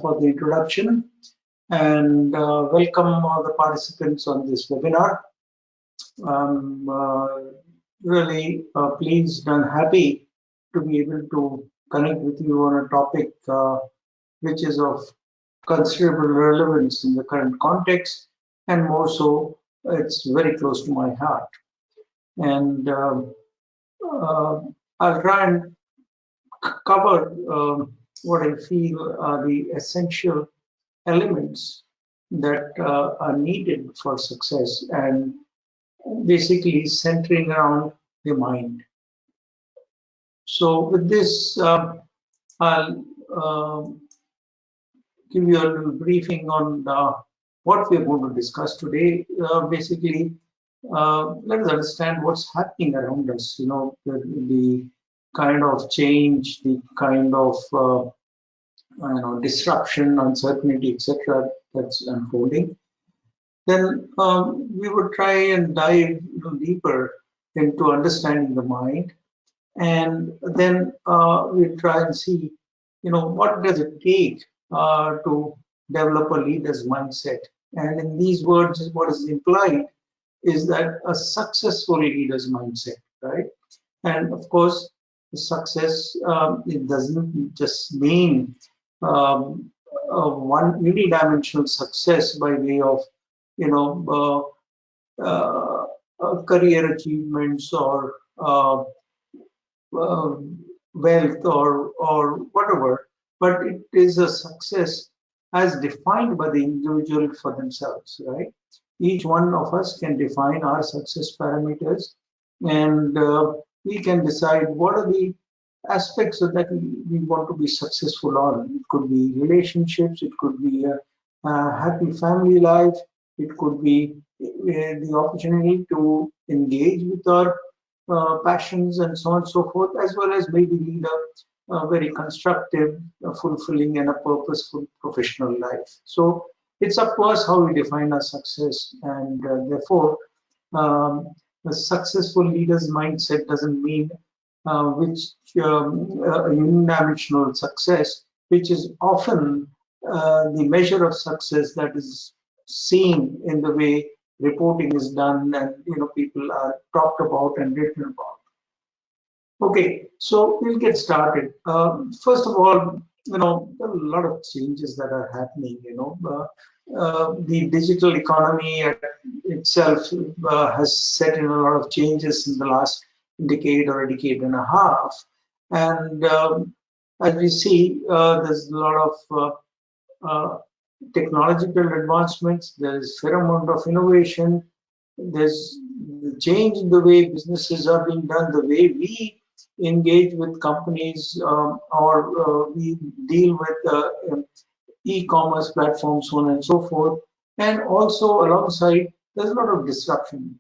for the introduction, and welcome all the participants on this webinar. I'm really pleased and happy to be able to connect with you on a topic which is of considerable relevance in the current context, and more so, it's very close to my heart. And I'll try and cover what I feel are the essential elements that are needed for success, and basically centering around the mind. So with this, I'll give you a little briefing on what we're going to discuss today. Basically, let us understand what's happening around us, the kind of change, the kind of disruption, uncertainty, etc. that's unfolding. Then we would try and dive deeper into understanding the mind, and then we'll try and see, what does it take to develop a leader's mindset. And in these words, what is implied is that a successful leader's mindset, right? And of course, the success, it doesn't just mean one unidimensional success by way of, career achievements or wealth or whatever, but it is a success as defined by the individual for themselves, right? Each one of us can define our success parameters, and we can decide what are the aspects that we want to be successful on. It could be relationships, it could be a happy family life, it could be the opportunity to engage with our passions and so on and so forth, as well as maybe lead a very constructive, fulfilling, and a purposeful professional life. So it's up to us how we define our success, and therefore, a successful leader's mindset doesn't mean a unidimensional success, which is often the measure of success that is seen in the way reporting is done and people are talked about and written about. Okay, so we'll get started. First of all, there are a lot of changes that are happening. The digital economy itself has set in a lot of changes in the last decade or a decade and a half, and as we see, there's a lot of technological advancements. There's a fair amount of innovation. There's the change in the way businesses are being done, the way we engage with companies or we deal with e-commerce platforms, so on and so forth. And also alongside, there's a lot of disruption.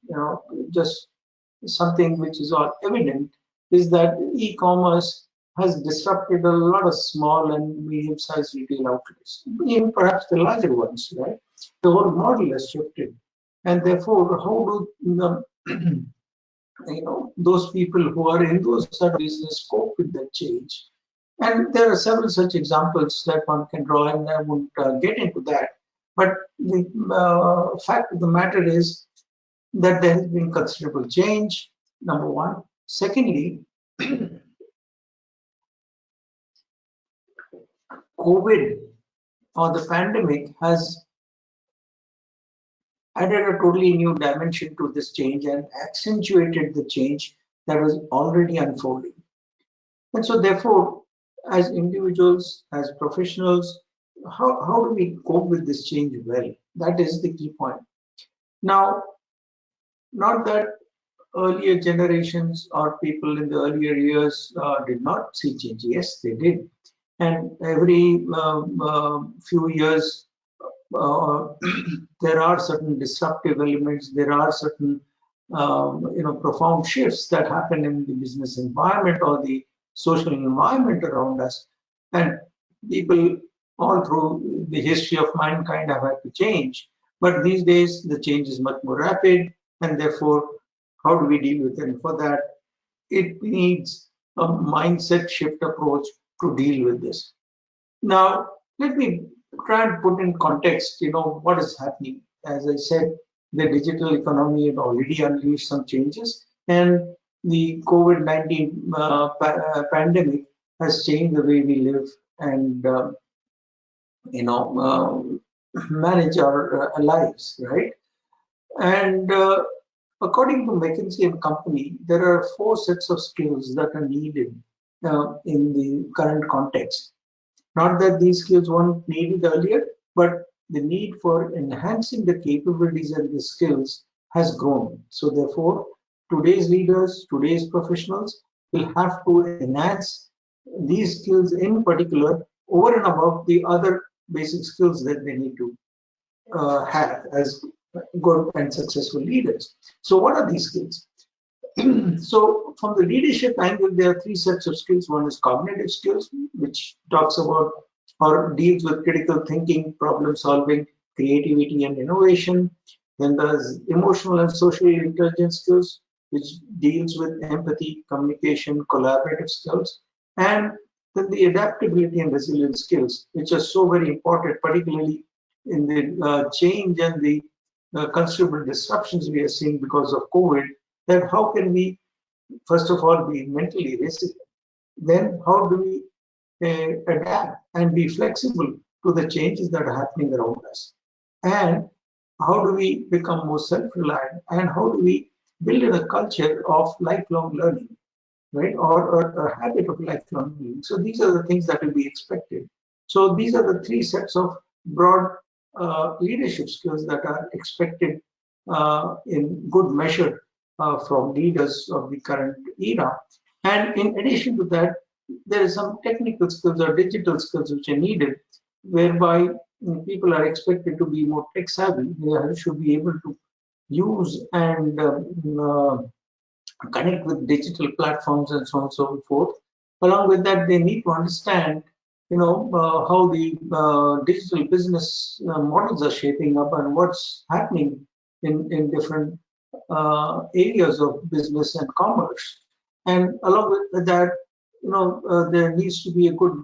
Just something which is all evident is that e-commerce has disrupted a lot of small and medium-sized retail outlets, even perhaps the larger ones, right? The whole model has shifted, and therefore, how do those people who are in those sort of business cope with that change? And there are several such examples that one can draw, and I won't get into that. But the fact of the matter is that there has been considerable change, number one. Secondly, COVID or the pandemic has added a totally new dimension to this change and accentuated the change that was already unfolding. And so therefore, as individuals, as professionals, how do we cope with this change well? That is the key point. Now, not that earlier generations or people in the earlier years did not see change. Yes, they did. And every few years, there are certain disruptive elements. There are certain, profound shifts that happen in the business environment or the social environment around us. And people all through the history of mankind have had to change. But these days, the change is much more rapid, and therefore, how do we deal with it? And for that, it needs a mindset shift approach to deal with this. Now, Let me try and put in context, what is happening. As I said, the digital economy had already unleashed some changes, and the COVID-19 pandemic has changed the way we live and you know manage our lives, right? And according to McKinsey and Company, there are four sets of skills that are needed in the current context. Not that these skills weren't needed earlier, but the need for enhancing the capabilities and the skills has grown. So therefore, today's leaders, today's professionals will have to enhance these skills in particular over and above the other basic skills that they need to have as good and successful leaders. So what are these skills? So from the leadership angle, there are three sets of skills. One is cognitive skills, which talks about or deals with critical thinking, problem solving, creativity, and innovation. Then there's emotional and social intelligence skills, which deals with empathy, communication, collaborative skills. And then the adaptability and resilience skills, which are so very important, particularly in the change and the considerable disruptions we are seeing because of COVID. That how can we, first of all, be mentally resilient? Then how do we adapt and be flexible to the changes that are happening around us? And how do we become more self-reliant? And how do we build in a culture of lifelong learning, right? Or a habit of lifelong learning. So these are the things that will be expected. So these are the three sets of broad leadership skills that are expected in good measure from leaders of the current era. And in addition to that, there is some technical skills or digital skills which are needed, whereby people are expected to be more tech savvy. They should be able to use and connect with digital platforms and so on and so forth. Along with that, they need to understand, how the digital business models are shaping up and what's happening in different areas of business and commerce. And along with that, there needs to be a good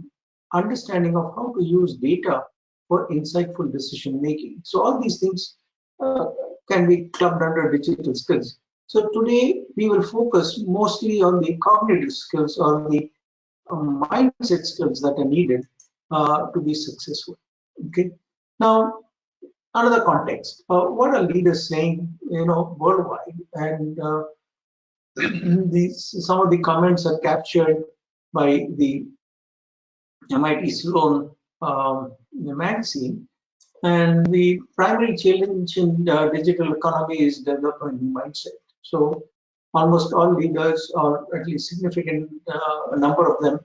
understanding of how to use data for insightful decision making. So all these things uh, can be clubbed under digital skills. So today we will focus mostly on the cognitive skills or the mindset skills that are needed to be successful. Okay. Now, another context. What are leaders saying, worldwide? And some of the comments are captured by the MIT Sloan magazine. And the primary challenge in the digital economy is developing a new mindset. So almost all leaders, or at least significant number of them,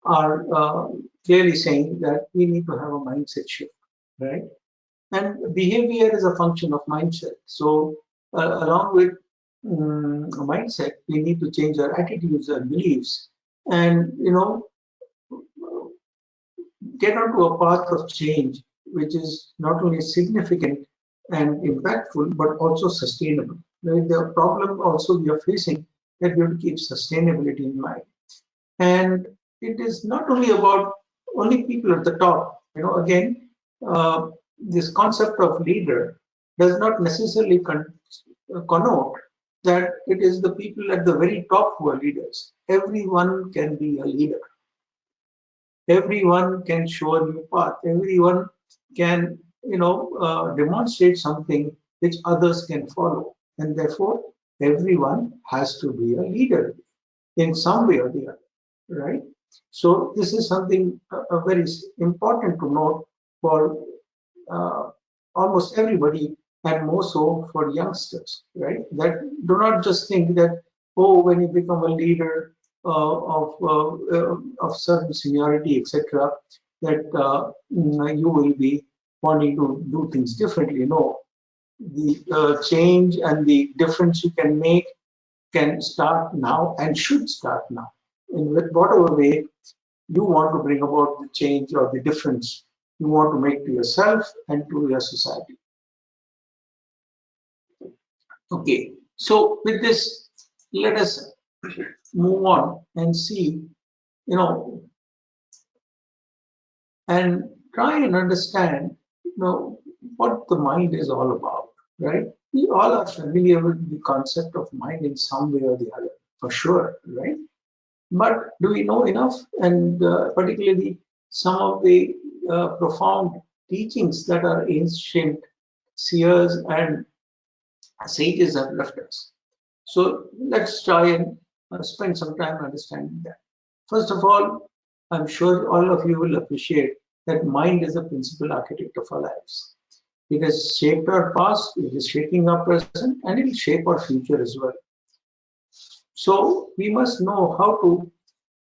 are clearly saying that we need to have a mindset shift, right? And behavior is a function of mindset. So along with mindset, we need to change our attitudes and beliefs, and get onto a path of change which is not only significant and impactful but also sustainable. Right? The problem also we are facing that we have to keep sustainability in mind. And it is not only about only people at the top. Again, this concept of leader does not necessarily connote that it is the people at the very top who are leaders. Everyone can be a leader. Everyone can show a new path. Everyone can, demonstrate something which others can follow. And therefore, everyone has to be a leader in some way or the other, right? So this is something very important to note for uh, almost everybody, and more so for youngsters, right? That do not just think that, oh, when you become a leader of certain seniority, etc., that you will be wanting to do things differently. No, the change and the difference you can make can start now and should start now. In whatever way you want to bring about the change or the difference you want to make to yourself and to your society. Okay, so with this, let us move on and see, and try and understand, what the mind is all about, right? We all are familiar with the concept of mind in some way or the other, for sure, right? But do we know enough? And particularly some of the profound teachings that our ancient seers and sages have left us. So let's try and spend some time understanding that. First of all, I'm sure all of you will appreciate that mind is the principal architect of our lives. It has shaped our past, it is shaping our present, and it will shape our future as well. So we must know how to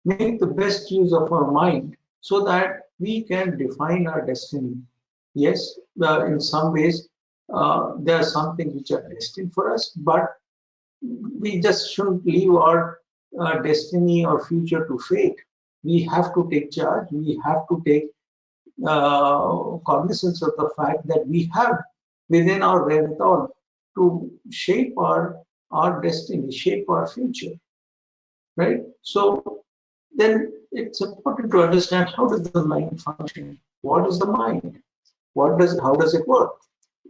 make the best use of our mind so that we can define our destiny. Yes, in some ways, there are some things which are destined for us, but we just shouldn't leave our destiny or future to fate. We have to take charge. We have to take cognizance of the fact that we have within our wherewithal to shape our destiny, shape our future, right? So then it's important to understand how does the mind function? What is the mind? How does it work?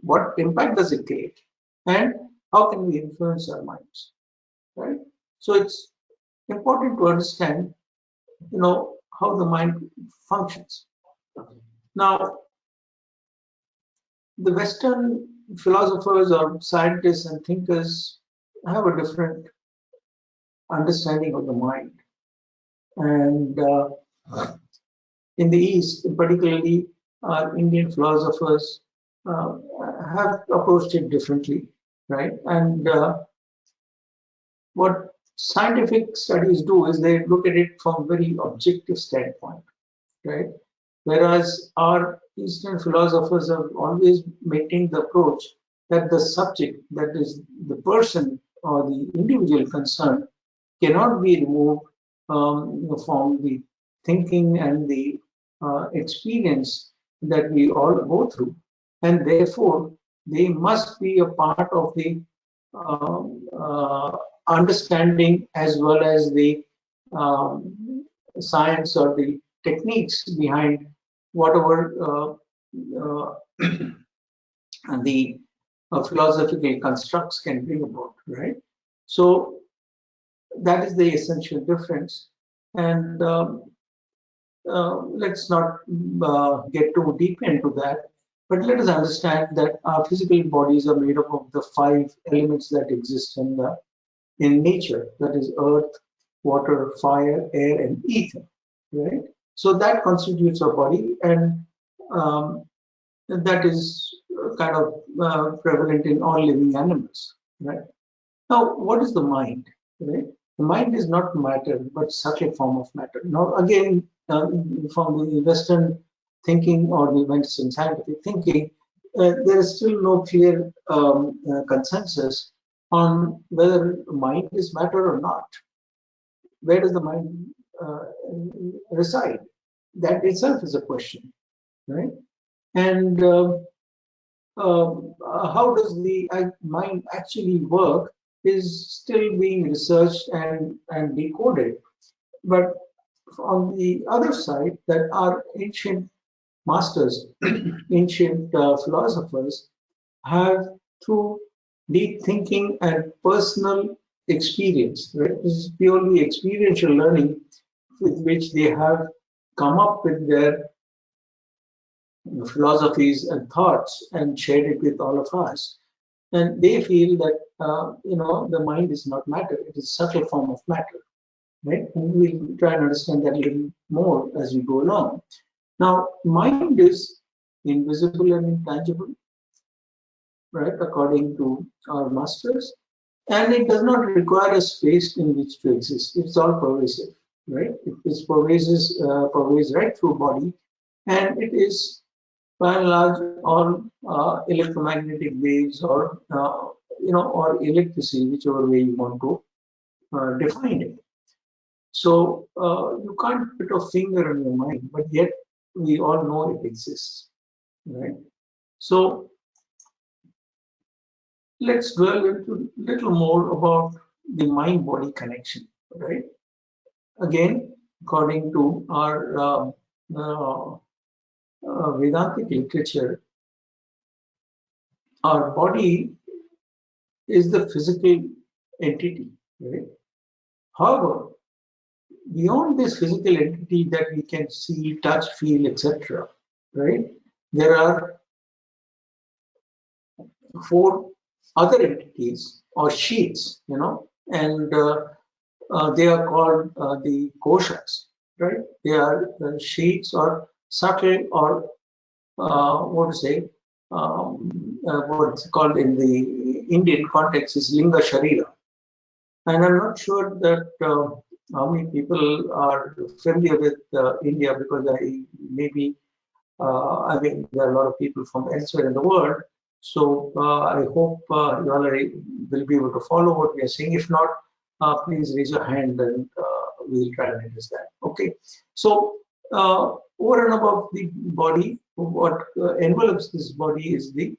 What impact does it create? And how can we influence our minds? Right? So it's important to understand, how the mind functions. Now, the Western philosophers or scientists and thinkers have a different understanding of the mind. And in the East, particularly Indian philosophers uh, have approached it differently, right? And what scientific studies do is they look at it from a very objective standpoint, right? Whereas our Eastern philosophers have always maintained the approach that the subject, that is the person or the individual concerned, cannot be removed from the thinking and the experience that we all go through. And therefore, they must be a part of the understanding as well as the um, science or the techniques behind whatever uh, the philosophical constructs can bring about, right? So that is the essential difference. And let's not get too deep into that, but let us understand that our physical bodies are made up of the five elements that exist in nature, that is earth, water, fire, air, and ether, right? So that constitutes our body, and that is kind of prevalent in all living animals, right? Now, what is the mind? Right? The mind is not matter, but subtle form of matter. Now, again, from the Western thinking or the Western scientific thinking, there is still no clear consensus on whether mind is matter or not. Where does the mind reside? That itself is a question, right? And how does the mind actually work is still being researched and decoded. But on the other side, that our ancient masters, ancient philosophers have, through deep thinking and personal experience, right? This is purely experiential learning with which they have come up with their philosophies and thoughts and shared it with all of us. And they feel that the mind is not matter; it is a subtle form of matter, right? And we'll try and understand that a little more as we go along. Now, mind is invisible and intangible, right? According to our masters, and it does not require a space in which to exist. It's all pervasive, right? It is pervades right through body, and it is by and large all electromagnetic waves or electricity, whichever way you want to define it. So you can't put a finger on your mind, but yet we all know it exists, right? So let's dwell into a little more about the mind-body connection, right? Again, according to our Vedantic literature, our body is the physical entity, right? However, beyond this physical entity that we can see, touch, feel, etc., right? There are four other entities or sheets, and they are called the koshas, right? They are sheets or subtle or what to say, what's called in the Indian context is linga sharira. And I'm not sure that how many people are familiar with India because maybe I mean there are a lot of people from elsewhere in the world. So I hope you all will be able to follow what we are saying. If not, please raise your hand and we'll try and address that. Okay. So over and above the body, what envelops this body is the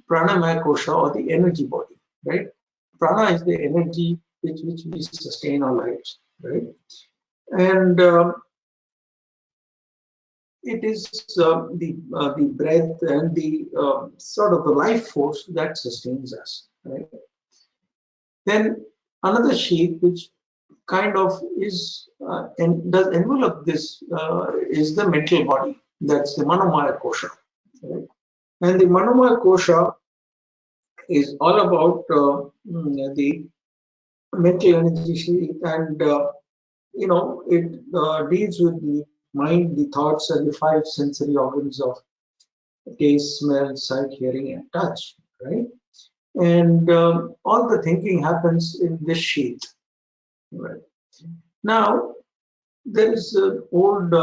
pranamaya kosha or the energy body, right? Prana is the energy which we sustain our lives, right? And it is the breath and the sort of the life force that sustains us, right? Then another sheet which kind of is and does envelop this is the mental body. That's the manomaya kosha, right? And the manomaya kosha is all about the mental energy sheet, and it deals with the mind, the thoughts, and the five sensory organs of taste, smell, sight, hearing, and touch, right? And all the thinking happens in this sheet, right? Now, there is an old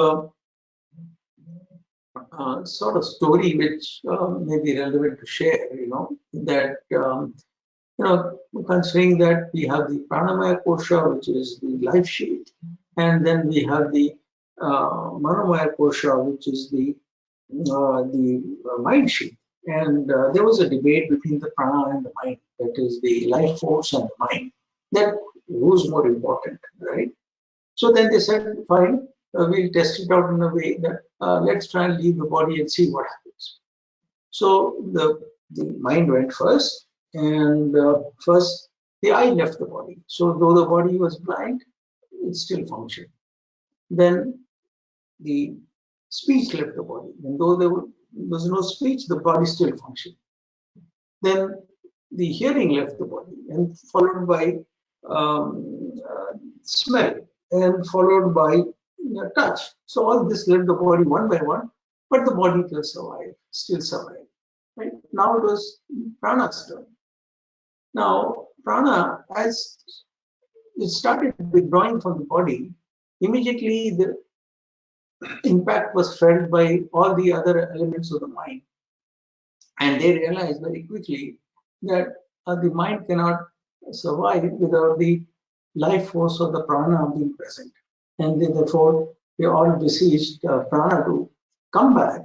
sort of story which may be relevant to share, that considering that we have the pranamaya kosha, which is the life sheet, and then we have the manomaya kosha, which is the mind sheet. And there was a debate between the prana and the mind, that is the life force and the mind, that who's more important, right? So then they said, fine, we'll test it out in a way that let's try and leave the body and see what happens. So the mind went first, and first the eye left the body. So though the body was blind, it still functioned. Then the speech left the body, and though there was no speech, the body still functioned. Then the hearing left the body, and followed by smell, and followed by touch. So all this left the body one by one, but the body still survived. Right? Now it was prana's turn. Now prana, as it started withdrawing from the body, immediately the impact was felt by all the other elements of the mind. And they realized very quickly that the mind cannot survive without the life force of the prana being present. And therefore, they all beseeched prana to come back,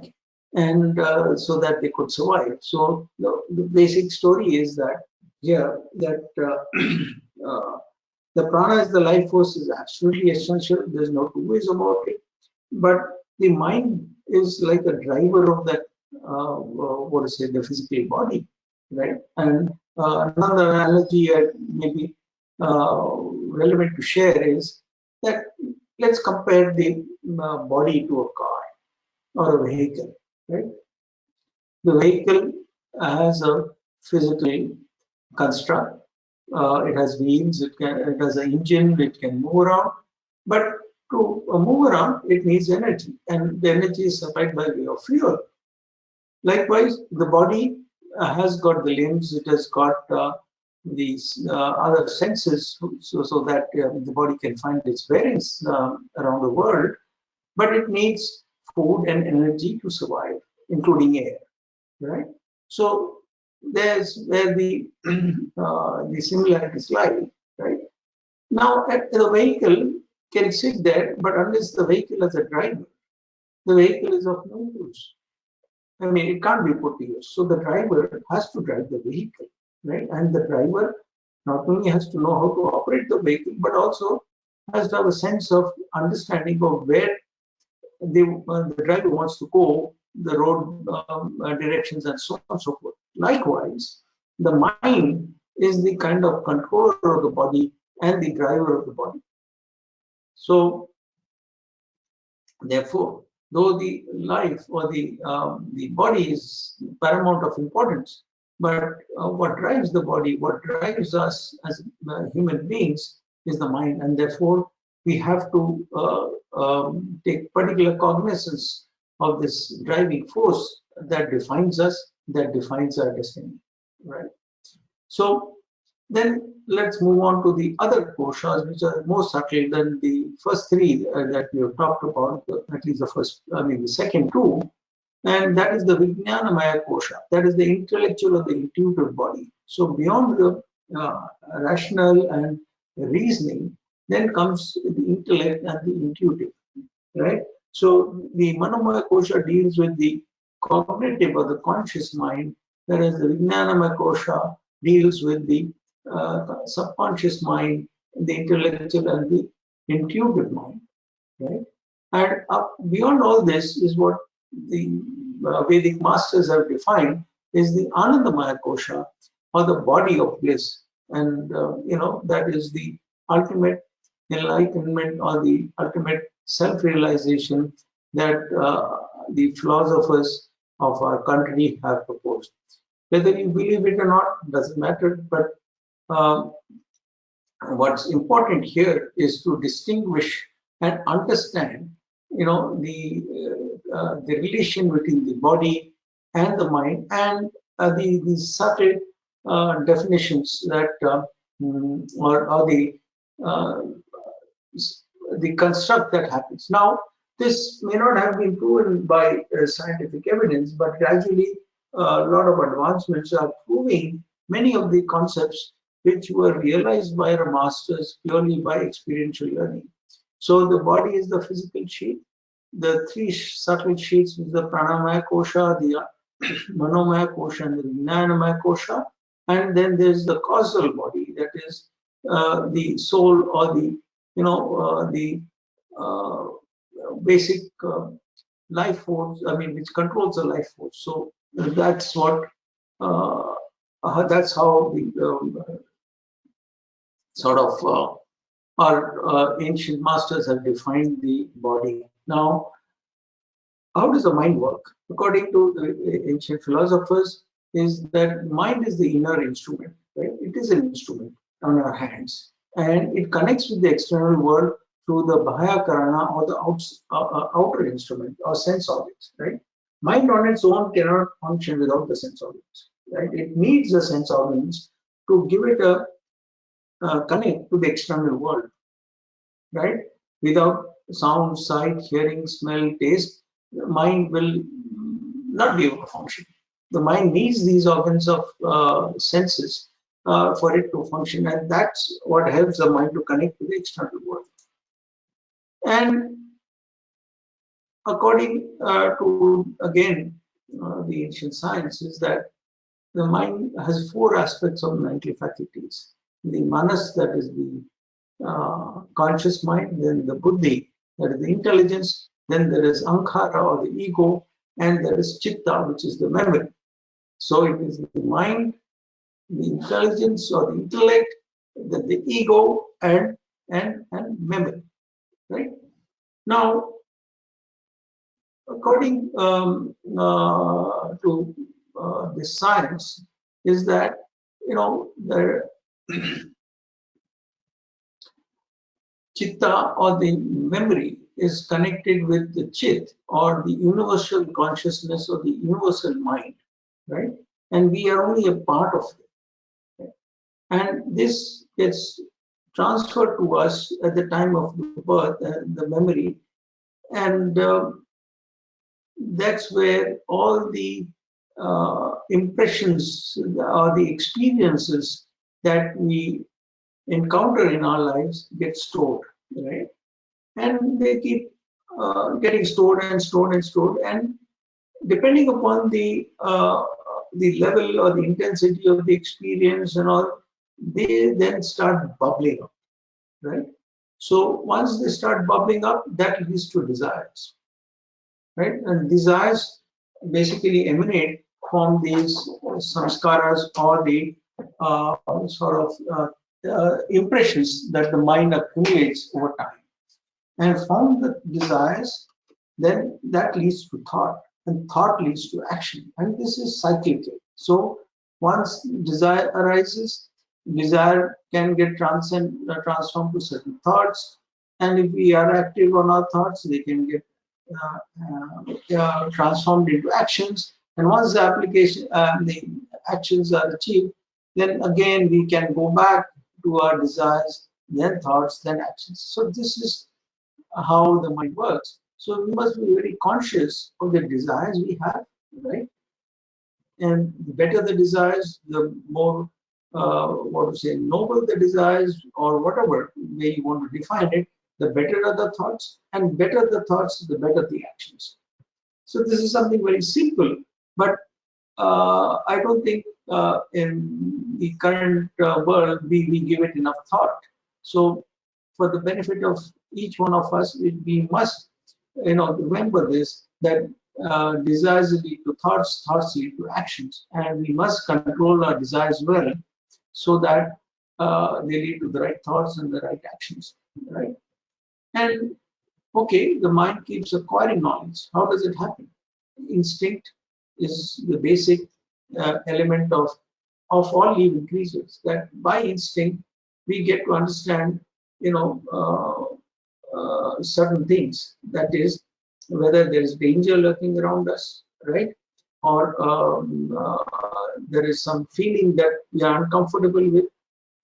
and so that they could survive. So the basic story is that here that the prana is the life force is absolutely essential. There's no two ways about it. But the mind is like a driver of that, what to say, the physical body, right? And another analogy maybe relevant to share is that let's compare the body to a car or a vehicle, right? The vehicle has a physical construct. It has wheels. It has an engine. It can move around. But to move around, it needs energy, and the energy is supplied by way of fuel. Likewise, the body has got the limbs. It has got these other senses, so that the body can find its bearings around the world. But it needs food and energy to survive, including air, right? So there's where the similarities lie, right? Now, the vehicle can sit there, but unless the vehicle has a driver, the vehicle is of no use. I mean, it can't be put to use. So the driver has to drive the vehicle, right? And the driver not only has to know how to operate the vehicle, but also has to have a sense of understanding of where the driver wants to go, the road directions and so on and so forth. Likewise, the mind is the kind of controller of the body and the driver of the body. So therefore, though the life or the body is paramount of importance, but what drives the body, what drives us as human beings is the mind, and therefore we have to take particular cognizance of this driving force that defines us, that defines our destiny, right? So then let's move on to the other koshas, which are more subtle than the first three that we have talked about, at least the first, I mean, the second two, and that is the Vijnanamaya kosha, that is the intellectual or the intuitive body. So beyond the rational and reasoning, then comes the intellect and the intuitive, right? So the Manomaya kosha deals with the cognitive or the conscious mind, whereas the Vijnanamaya kosha deals with the subconscious mind, the intellectual and the intuitive mind, right? And beyond all this is what the Vedic masters have defined is the Anandamaya kosha, or the body of bliss, and that is the ultimate enlightenment or the ultimate self-realization that the philosophers of our country have proposed. Whether you believe it or not doesn't matter, but uh, what's important here is to distinguish and understand, the relation between the body and the mind, and the subtle definitions that or uh, the construct that happens. Now, this may not have been proven by scientific evidence, but gradually a lot of advancements are proving many of the concepts which were realized by our masters purely by experiential learning. So the body is the physical sheet. The three subtle sheets is the pranamaya kosha, the manomaya kosha, and the vijnanamaya kosha. And then there's the causal body, that is the soul, or the uh, basic life force. I mean, which controls the life force. So that's what. That's how the sort of our ancient masters have defined the body. Now, how does the mind work? According to the ancient philosophers, is that mind is the inner instrument, right? It is an instrument on our hands, and it connects with the external world through the Bahaya Karana, or the outer instrument or sense organs, right? Mind on its own cannot function without the sense organs, right? It needs the sense organs to give it a connect to the external world, right? Without sound, sight, hearing, smell, taste, the mind will not be able to function. The mind needs these organs of senses for it to function, and that's what helps the mind to connect to the external world. And according to, again, the ancient science, is that the mind has four aspects of mental faculties. The manas, that is the conscious mind, then the buddhi, that is the intelligence, then there is ankara, or the ego, and there is chitta, which is the memory. So it is the mind, the intelligence or the intellect, the ego, and memory, right? Now, according to this science, is that the chitta, or the memory, is connected with the chit, or the universal consciousness, or the universal mind, right? And we are only a part of it. Right? And this gets transferred to us at the time of the birth, the memory, and that's where all the impressions or the experiences that we encounter in our lives get stored, right? And they keep getting stored and stored and stored, and depending upon the level or the intensity of the experience and all, they then start bubbling up, right? So once they start bubbling up, that leads to desires. right? And desires basically emanate from these samskaras or the sort of impressions that the mind accumulates over time. And from the desires, then that leads to thought, and thought leads to action, and this is cyclical. So once desire arises, desire can get transformed to certain thoughts, and if we are active on our thoughts, they can get transformed into actions. And once the actions are achieved, then again we can go back to our desires, then thoughts, then actions. So this is how the mind works. So we must be very conscious of the desires we have, right? And the better the desires, the more, what to say, noble the desires, or whatever way you want to define it, the better are the thoughts, and better the thoughts, the better the actions. So this is something very simple, but I don't think in the current world we give it enough thought. So for the benefit of each one of us, we must, remember this, that desires lead to thoughts, thoughts lead to actions, and we must control our desires well so that they lead to the right thoughts and the right actions, right? And okay, the mind keeps acquiring knowledge. How does it happen? Instinct is the basic element of all living creatures. That by instinct we get to understand, certain things. That is, whether there is danger lurking around us, right? Or there is some feeling that we are uncomfortable with,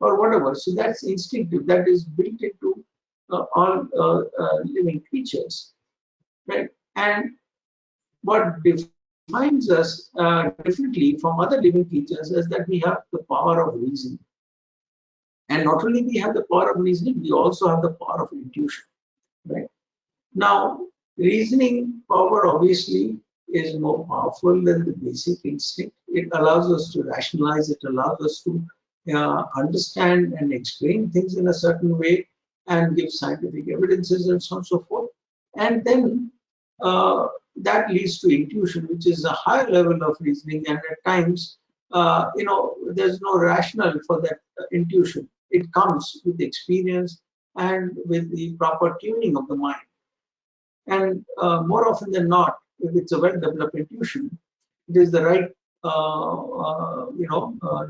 or whatever. So that's instinctive. That is built into all living creatures, right? And what defines us differently from other living creatures is that we have the power of reasoning. And not only we have the power of reasoning, we also have the power of intuition, right? Now, reasoning power obviously is more powerful than the basic instinct. It allows us to rationalize, it allows us to understand and explain things in a certain way and give scientific evidences and so on and so forth. And then that leads to intuition, which is a higher level of reasoning, and at times, there's no rationale for that intuition. It comes with experience and with the proper tuning of the mind. And more often than not, if it's a well-developed intuition, it is the right,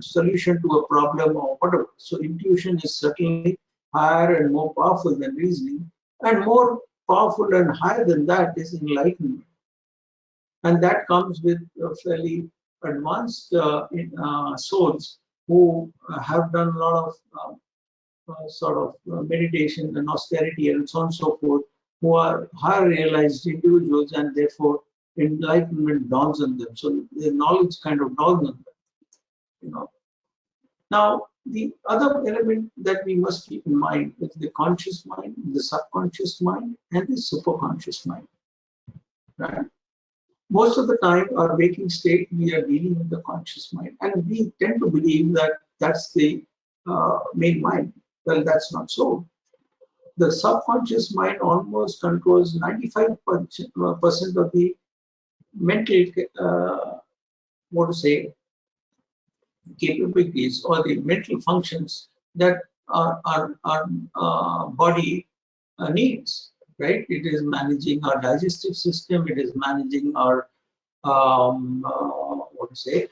solution to a problem or whatever. So intuition is certainly higher and more powerful than reasoning, and more powerful and higher than that is enlightenment, and that comes with fairly advanced souls who have done a lot of sort of meditation and austerity and so on and so forth, who are higher realized individuals, and therefore enlightenment dawns on them. So the knowledge kind of dawns on them, you know. Now, the other element that we must keep in mind is the conscious mind, the subconscious mind, and the superconscious mind. Right? Most of the time, our waking state, we are dealing with the conscious mind, and we tend to believe that that's the main mind. Well, that's not so. The subconscious mind almost controls 95% of the mental, what to say, capabilities or the mental functions that our body needs. Right? It is managing our digestive system. It is managing our what to say,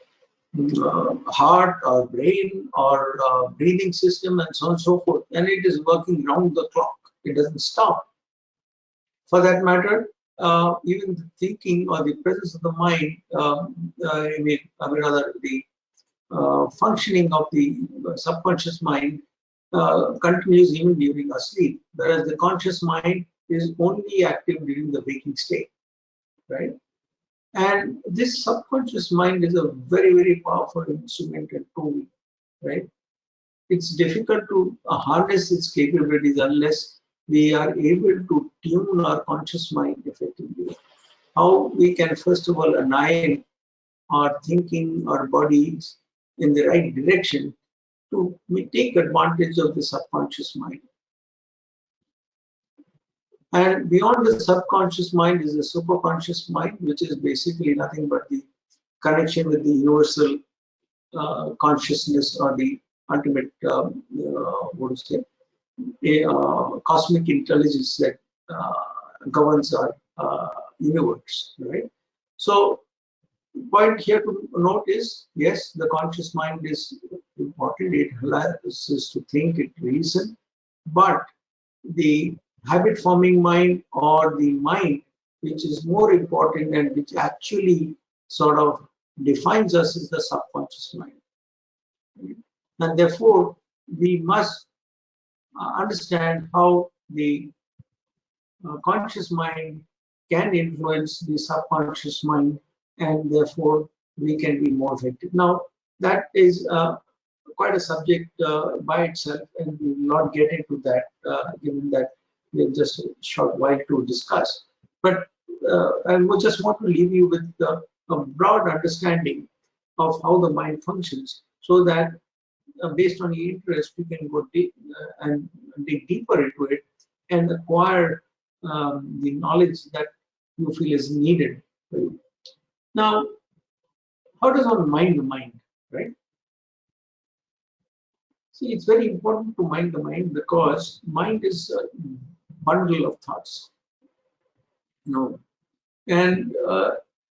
heart or brain or breathing system and so on and so forth. And it is working round the clock. It doesn't stop. For that matter, even the thinking or the presence of the mind, rather the functioning of the subconscious mind continues even during our sleep, whereas the conscious mind is only active during the waking state, right? And this subconscious mind is a very, very powerful instrument and tool, right? It's difficult to harness its capabilities unless we are able to tune our conscious mind effectively. How we can, first of all, align our thinking, our bodies in the right direction to take advantage of the subconscious mind. And beyond the subconscious mind is the superconscious mind, which is basically nothing but the connection with the universal consciousness, or the ultimate, what to say, cosmic intelligence that governs our universe, right? So, the point here to note is, yes, the conscious mind is important. It allows us to think, it reason, but the habit forming mind, or the mind which is more important and which actually sort of defines us, is the subconscious mind. And therefore, we must understand how the conscious mind can influence the subconscious mind, and therefore we can be more effective. Now, that is quite a subject by itself, and we will not get into that, given that we have just a short while to discuss. But I would just want to leave you with a broad understanding of how the mind functions, so that based on your interest, you can go deep and dig deeper into it, and acquire the knowledge that you feel is needed for you. Now, how does one mind the mind, right? See, it's very important to mind the mind, because mind is a bundle of thoughts, you know, and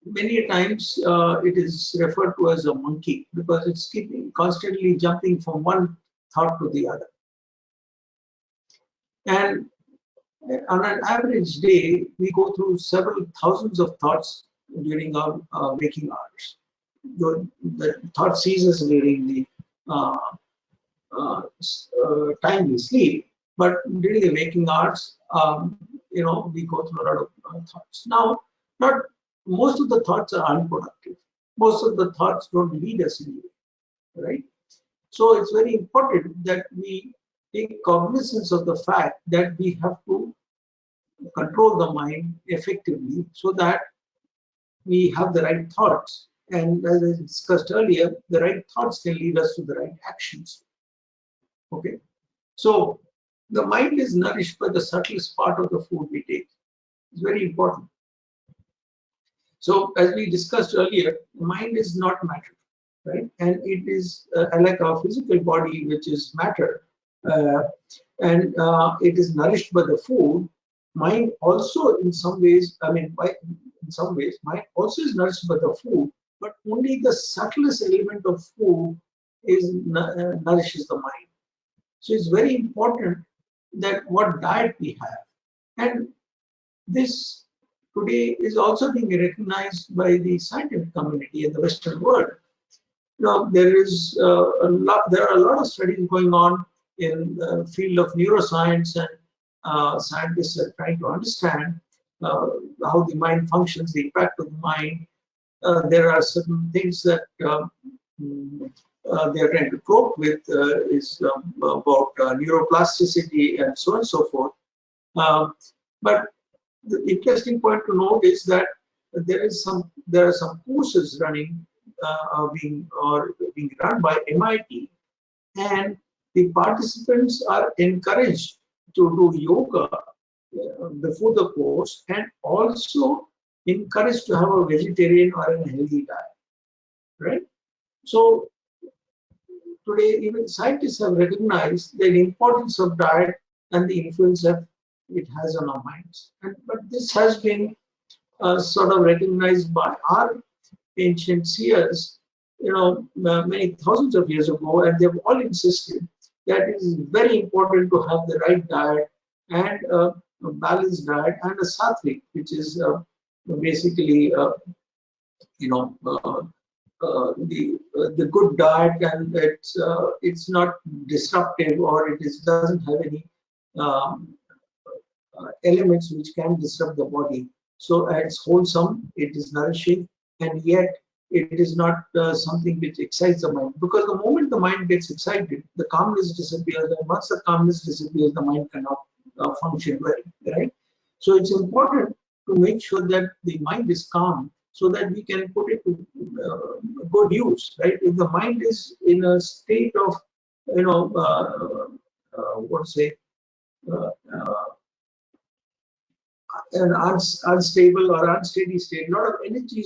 many times it is referred to as a monkey, because it's keeping constantly jumping from one thought to the other. And on an average day, we go through several thousands of thoughts during our waking hours. The thought ceases during the uh, time we sleep, but during the waking hours, we go through a lot of thoughts. Now, not most of the thoughts are unproductive. Most of the thoughts don't lead us anywhere, right? So it's very important that we take cognizance of the fact that we have to control the mind effectively, so that we have the right thoughts. And as I discussed earlier, the right thoughts can lead us to the right actions. Okay. So the mind is nourished by the subtlest part of the food we take. It's very important. So as we discussed earlier, the mind is not matter, right? And it is like our physical body, which is matter, uh, and it is nourished by the food. Mind also, in some ways, in some ways, mind also is nourished by the food, but only the subtlest element of food is nourishes the mind. So it's very important that what diet we have, and this today is also being recognized by the scientific community in the Western world. There is there are a lot of studies going on in the field of neuroscience, and scientists are trying to understand uh, how the mind functions, the impact of the mind. There are certain things that they are trying to cope with, is about neuroplasticity and so on and so forth. But the interesting point to note is that there are some courses running, being run by MIT, and the participants are encouraged to do yoga before the course, and also encouraged to have a vegetarian or a healthy diet, right? So today, even scientists have recognized the importance of diet and the influence that it has on our minds. But this has been sort of recognized by our ancient seers, many thousands of years ago, and they've all insisted that it is very important to have the right diet, and a balanced diet, and a sattvic, which is basically, you know, uh, the good diet, and it's not disruptive, or doesn't have any um, elements which can disrupt the body. So it's wholesome, it is nourishing, and yet it is not something which excites the mind. Because the moment the mind gets excited, the calmness disappears, and once the calmness disappears, the mind cannot function well, right? So it's important to make sure that the mind is calm, so that we can put it to good use, right? If the mind is in a state of, what to say, uh, uh, an unstable or unsteady state, a lot of energy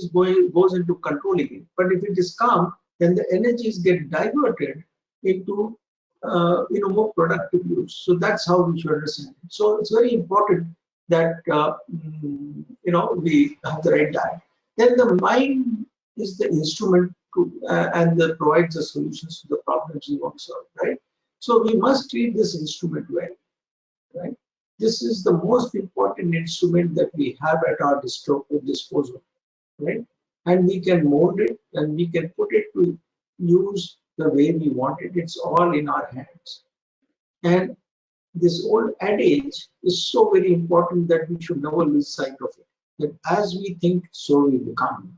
goes into controlling it. But if it is calm, then the energies get diverted into more productive use. So that's how we should understand it. So it's very important that we have the right diet. Then the mind is the instrument to, and that provides the solutions to the problems we want to solve, right? So we must treat this instrument well, right? This is the most important instrument that we have at our disposal, right? And we can mold it and we can put it to use the way we want it. It's all in our hands. And this old adage is so very important that we should never lose sight of it. That as we think, so we become,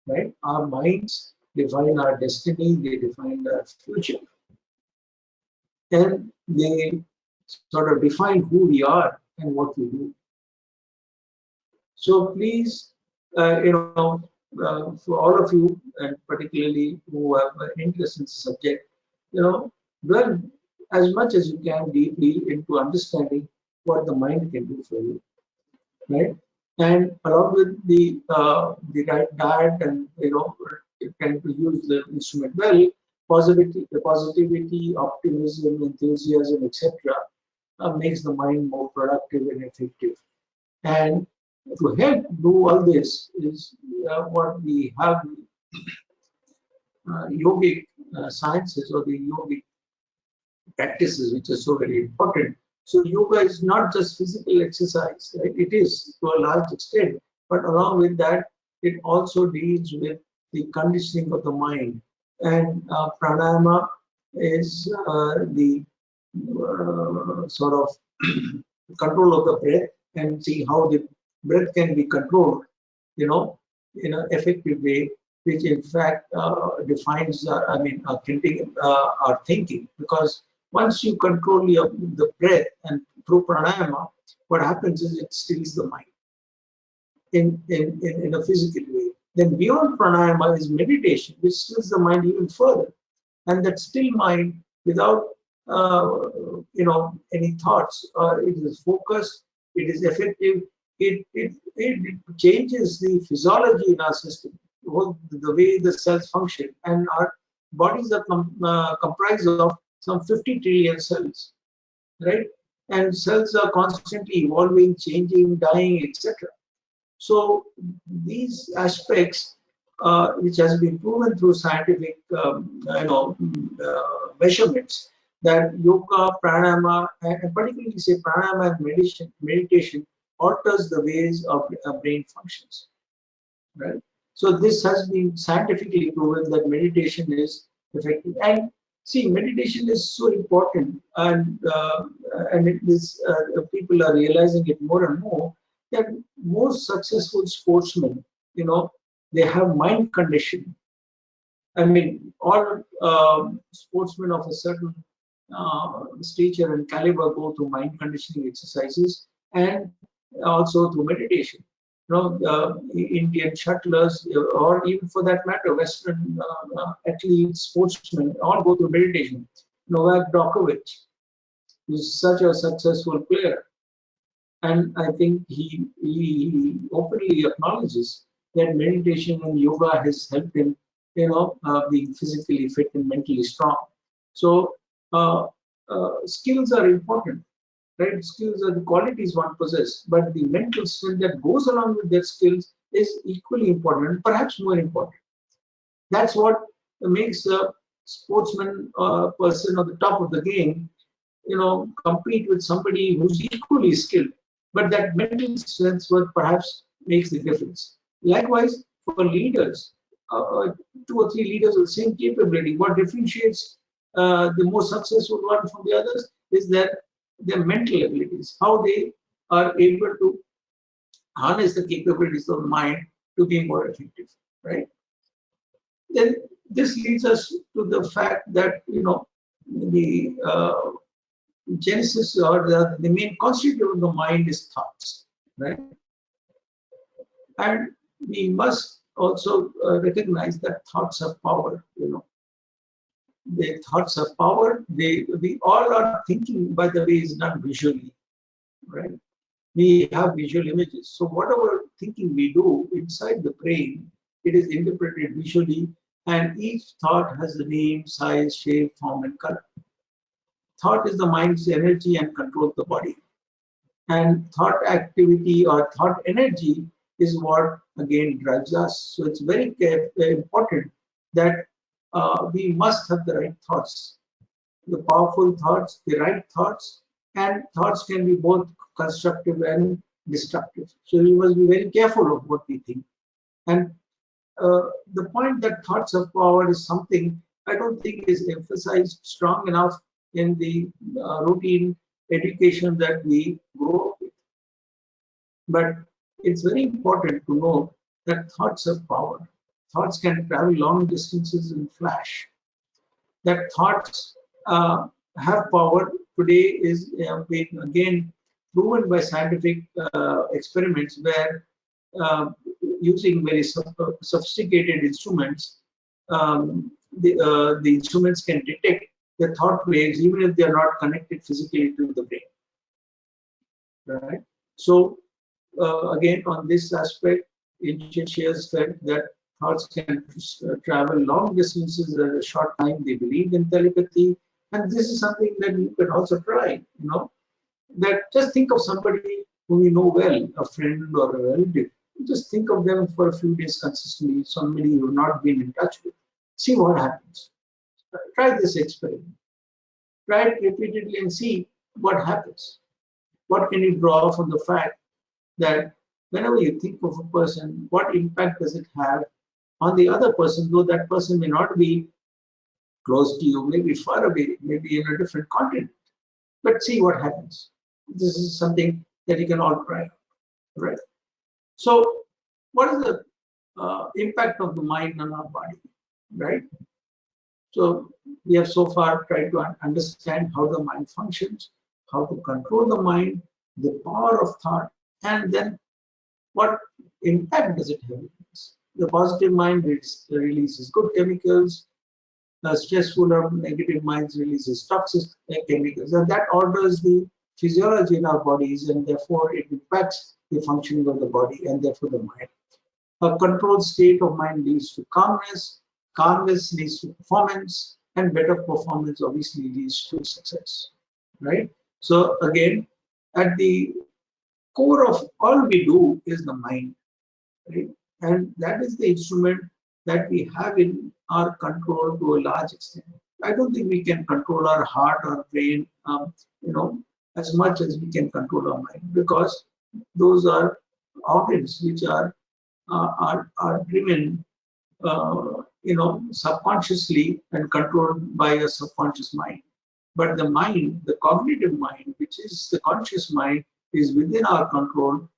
right? Our minds define our destiny, they define our future, and they sort of define who we are and what we do. So please, for all of you, and particularly who have an interest in the subject, dwell as much as you can deeply into understanding what the mind can do for you, right? And along with the right diet and trying to use the instrument well, positivity, optimism, enthusiasm, etc., makes the mind more productive and effective. And to help do all this is what we have yogic sciences or the yogic practices, which are so very important. So yoga is not just physical exercise, right? It is to a large extent, but along with that, it also deals with the conditioning of the mind. And pranayama is the sort of control of the breath and see how the breath can be controlled, in an effective way, which in fact defines, our thinking. Because once you control the breath and through pranayama, what happens is it stills the mind in a physical way. Then beyond pranayama is meditation, which stills the mind even further. And that still mind, without any thoughts, it is focused, it is effective, it changes the physiology in our system, the way the cells function. And our bodies are comprised of some 50 trillion cells, right? And cells are constantly evolving, changing, dying, etc. So these aspects, which has been proven through scientific, measurements, that yoga, pranayama, and particularly say pranayama and meditation alters the ways of brain functions, right? So this has been scientifically proven that meditation is effective. And see, meditation is so important, and it is people are realizing it more and more, that most successful sportsmen, they have mind conditioning. I mean, all sportsmen of a certain stature and caliber go through mind conditioning exercises and also through meditation. Indian shuttlers, or even for that matter, Western athletes, sportsmen, all go through meditation. Novak Djokovic is such a successful player, and I think he openly acknowledges that meditation and yoga has helped him, being physically fit and mentally strong. So skills are important, right? Skills are the qualities one possesses, but the mental strength that goes along with their skills is equally important, perhaps more important. That's what makes a sportsman person at the top of the game, compete with somebody who's equally skilled, but that mental strength what perhaps makes the difference. Likewise, for leaders, two or three leaders with the same capability, what differentiates the most successful one from the others is their mental abilities, how they are able to harness the capabilities of the mind to be more effective, right? Then this leads us to the fact that the genesis, or the main constituent of the mind is thoughts, right? And we must also recognize that thoughts have power. The thoughts have power. We all are thinking, by the way, is done visually, right? we have visual images. So whatever thinking we do inside the brain, it is interpreted visually, and each thought has a name, size, shape, form, and color. Thought is the mind's energy and controls the body. And thought activity or thought energy is what again drives us. So it's very important that we must have the right thoughts, the powerful thoughts, the right thoughts, and thoughts can be both constructive and destructive. So we must be very careful of what we think. And the point that thoughts of power is something I don't think is emphasized strong enough in the routine education that we grow up with. But it's very important to know that thoughts have power. Thoughts can travel long distances in flash. That thoughts have power today is being again proven by scientific experiments where using very sophisticated instruments, the instruments can detect the thought waves even if they are not connected physically to the brain. Right? So again, on this aspect, ancient Shias felt that thoughts can travel long distances in a short time. They believe in telepathy, and this is something that you can also try. That just think of somebody whom you know well, a friend or a relative. Just think of them for a few days consistently, somebody you have not been in touch with. See what happens. Try this experiment. Try it repeatedly and see what happens. What can you draw from the fact that whenever you think of a person, what impact does it have on the other person, though that person may not be close to you, maybe far away, maybe in a different continent. But see what happens. This is something that you can all try, right? So, what is the impact of the mind on our body, right? So, we have so far tried to understand how the mind functions, how to control the mind, the power of thought, and then what impact does it have? The positive mind releases good chemicals, the stressful or negative mind releases toxic chemicals, and that alters the physiology in our bodies, and therefore it impacts the functioning of the body and therefore the mind. A controlled state of mind leads to calmness, calmness leads to performance, and better performance obviously leads to success, right? So again, at the core of all we do is the mind, right? And that is the instrument that we have in our control to a large extent. I don't think we can control our heart or brain, as much as we can control our mind, because those are organs which are driven, subconsciously and controlled by a subconscious mind. But the mind, the cognitive mind, which is the conscious mind, is within our control.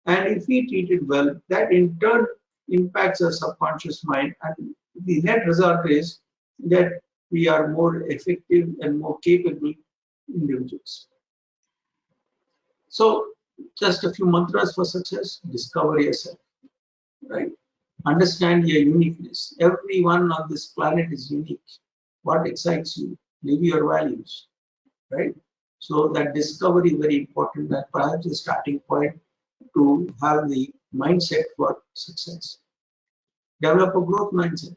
And if we treat it well, that in turn impacts our subconscious mind. And the net result is that we are more effective and more capable individuals. So, just a few mantras for success: discover yourself, right? Understand your uniqueness. Everyone on this planet is unique. What excites you? Live your values, right? So that discovery is very important, and perhaps the starting point to have the mindset for success. Develop a growth mindset.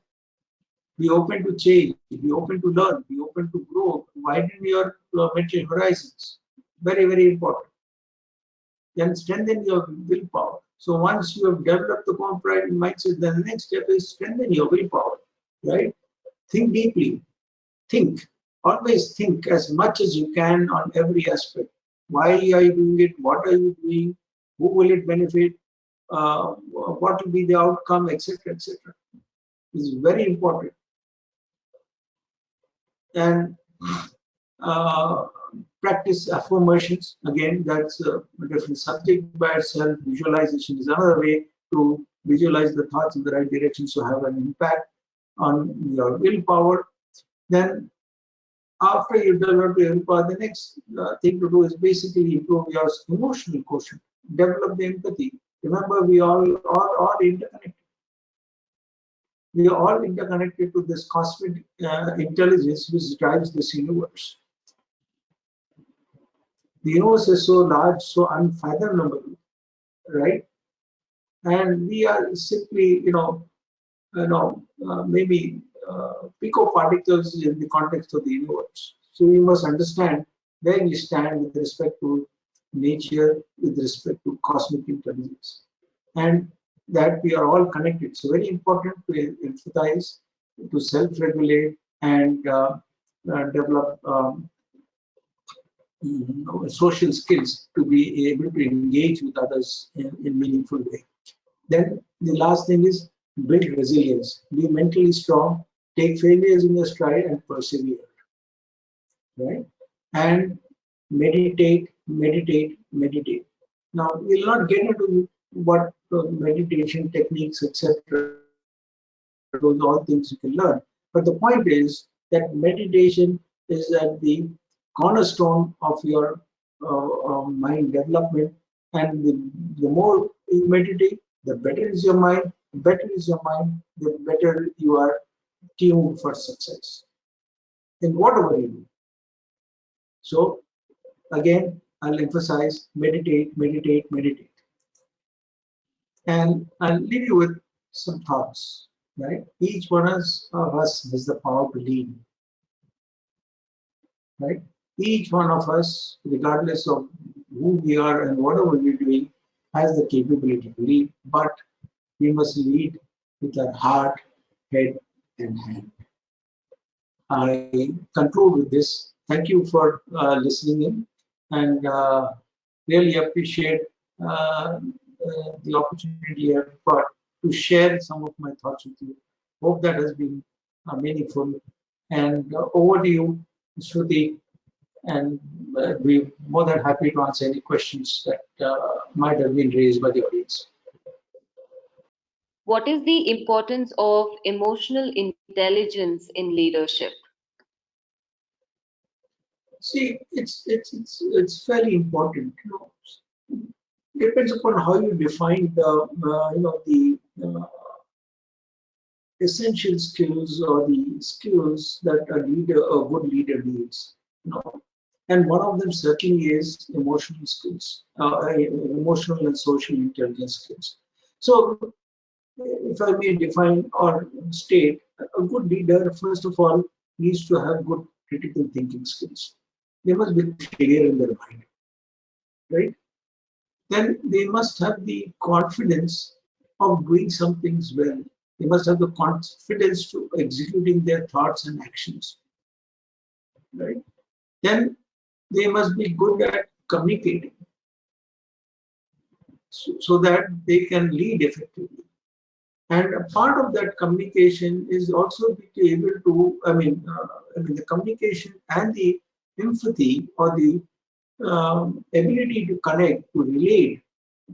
Be open to change. Be open to learn. Be open to grow. Widen your mental horizons. Very, very important. Then strengthen your willpower. So once you have developed the corporate mindset, then the next step is strengthen your willpower, right? Think deeply. Think. Always think as much as you can on every aspect. Why are you doing it? What are you doing? Who will it benefit? What will be the outcome, etc., etc. This is very important. And uh, practice affirmations. Again, that's a different subject by itself. Visualization is another way to visualize the thoughts in the right direction, so have an impact on your willpower. Then after you develop your willpower, the next thing to do is basically improve your emotional quotient, develop the empathy. Remember, we all are all interconnected. We are all interconnected to this cosmic intelligence which drives this universe. The universe is so large, so unfathomable, right? And we are simply, maybe picoparticles in the context of the universe. So we must understand where we stand with respect to nature, with respect to cosmic intelligence, and that we are all connected. So very important to emphasize, to self-regulate and develop social skills to be able to engage with others in meaningful way. Then the last thing is build resilience. Be mentally strong, take failures in your stride and persevere, right? And meditate, meditate, meditate. Now we'll not get into what meditation techniques, etc. Those are all things you can learn. But the point is that meditation is at the cornerstone of your mind development, and the more you meditate, the better is your mind. The better is your mind, the better you are tuned for success in whatever you do. So again, I'll emphasize meditate, meditate, meditate. And I'll leave you with some thoughts, right? Each one of us has the power to lead, right? Each one of us, regardless of who we are and whatever we're doing, has the capability to lead, but we must lead with our heart, head, and hand. I conclude with this. Thank you for listening in, and really appreciate the opportunity I've got to share some of my thoughts with you. Hope that has been meaningful. And over to you, Shruti, and we're more than happy to answer any questions that might have been raised by the audience. What is the importance of emotional intelligence in leadership? See, it's fairly important. Depends upon how you define the essential skills or the skills that a good leader needs. And one of them certainly is emotional skills, emotional and social intelligence skills. So, if I may define or state, a good leader, first of all, needs to have good critical thinking skills. They must be clear in their mind, right? Then they must have the confidence of doing some things well. They must have the confidence to executing their thoughts and actions, right? Then they must be good at communicating so that they can lead effectively. And a part of that communication is also be able to, the communication and the empathy or the ability to connect, to relate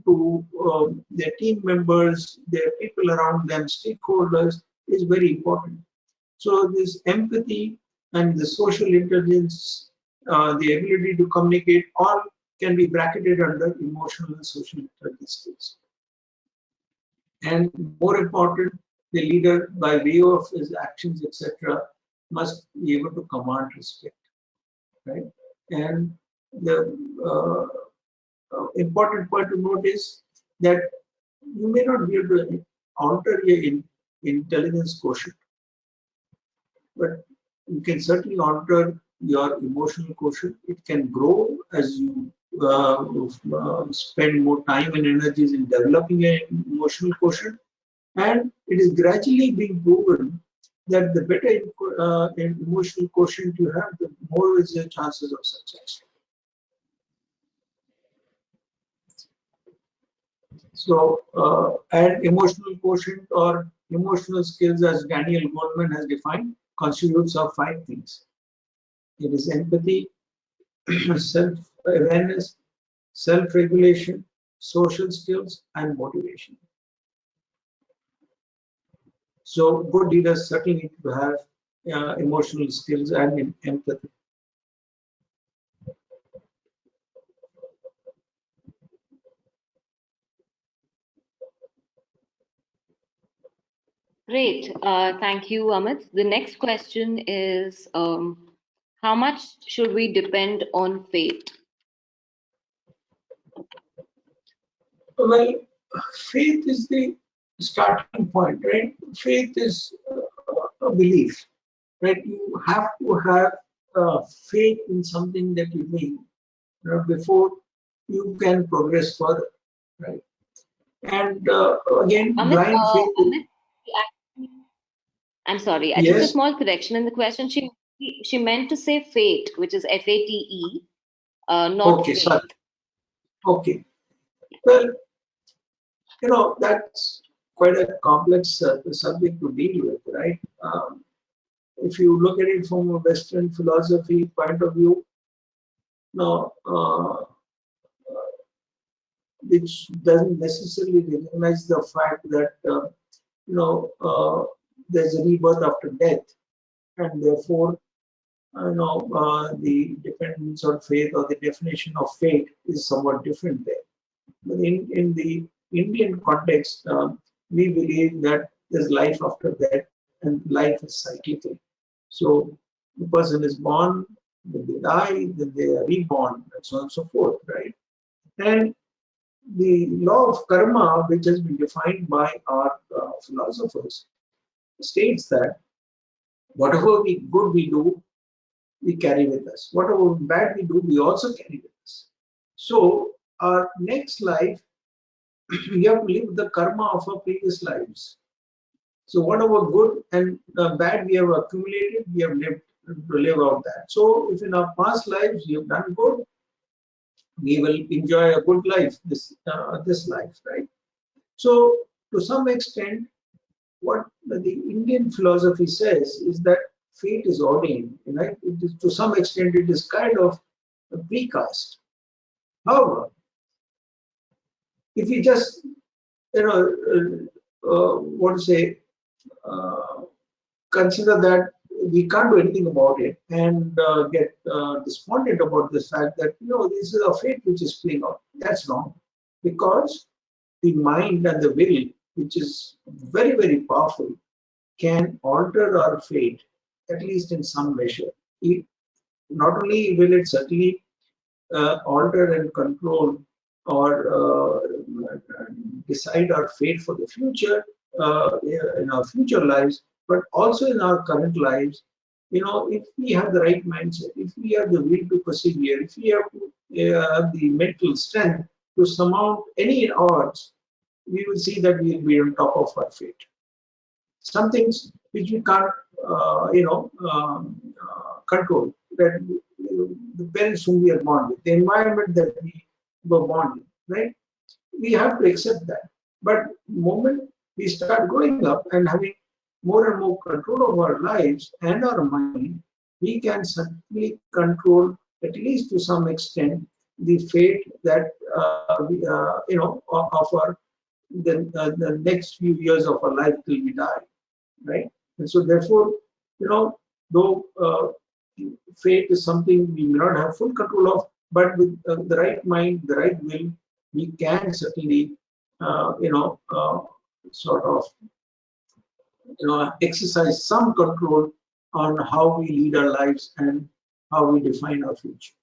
to their team members, their people around them, stakeholders is very important. So this empathy and the social intelligence, the ability to communicate, all can be bracketed under emotional and social intelligence skills. And more important, the leader, by way of his actions, etc., must be able to command respect, right? And the important point to note is that you may not be able to alter your intelligence quotient, but you can certainly alter your emotional quotient. It can grow as you spend more time and energies in developing an emotional quotient, and it is gradually being proven that the better emotional quotient you have, the more is your chances of success. So, and emotional quotient or emotional skills, as Daniel Goleman has defined, constitutes of five things. It is empathy, self-awareness, self-regulation, social skills, and motivation. So, good leaders certainly need to have emotional skills and empathy. Great. Thank you, Amit. The next question is how much should we depend on fate? Well, faith is the starting point, right? Faith is a belief, right? You have to have faith in something that you mean, before you can progress further, right? And again, Amit, blind faith is, Amit, she actually- I'm sorry, just a yes, small correction in the question. She meant to say fate, which is FATE, not okay, sorry, faith. okay. Well, that's quite a complex subject to deal with, right? If you look at it from a Western philosophy point of view, no, which doesn't necessarily recognize the fact that you know there's a rebirth after death, and therefore the dependence on faith or the definition of fate is somewhat different there. But in the Indian context, we believe that there's life after death and life is cyclical. So the person is born, then they die, then they are reborn, and so on and so forth, right? And the law of karma, which has been defined by our philosophers, states that whatever good we do, we carry with us. Whatever bad we do, we also carry with us. So our next life, we have to live the karma of our previous lives. So whatever good and bad we have accumulated, we have lived to live out that. So if in our past lives we have done good, we will enjoy a good life this life, right? So to some extent, what the Indian philosophy says is that fate is ordained, right? It is, to some extent, it is kind of a precast. However, if you just, what to say, uh, consider that we can't do anything about it and get despondent about the fact that, this is a fate which is playing out. That's wrong. Because the mind and the will, which is very, very powerful, can alter our fate, at least in some measure. It, not only will it certainly alter and control or decide our fate for the future, in our future lives, but also in our current lives. If we have the right mindset, if we have the will to persevere, if we have the mental strength to surmount any odds, we will see that we will be on top of our fate. Some things which we can't, control. That the parents whom we are born with, the environment that we were born in, right? We have to accept that. But the moment we start growing up and having more and more control of our lives and our mind, we can certainly control, at least to some extent, the fate that of our the next few years of our life till we die, right? And so therefore, though fate is something we may not have full control of, but with the right mind, the right will, we can certainly, sort of, exercise some control on how we lead our lives and how we define our future.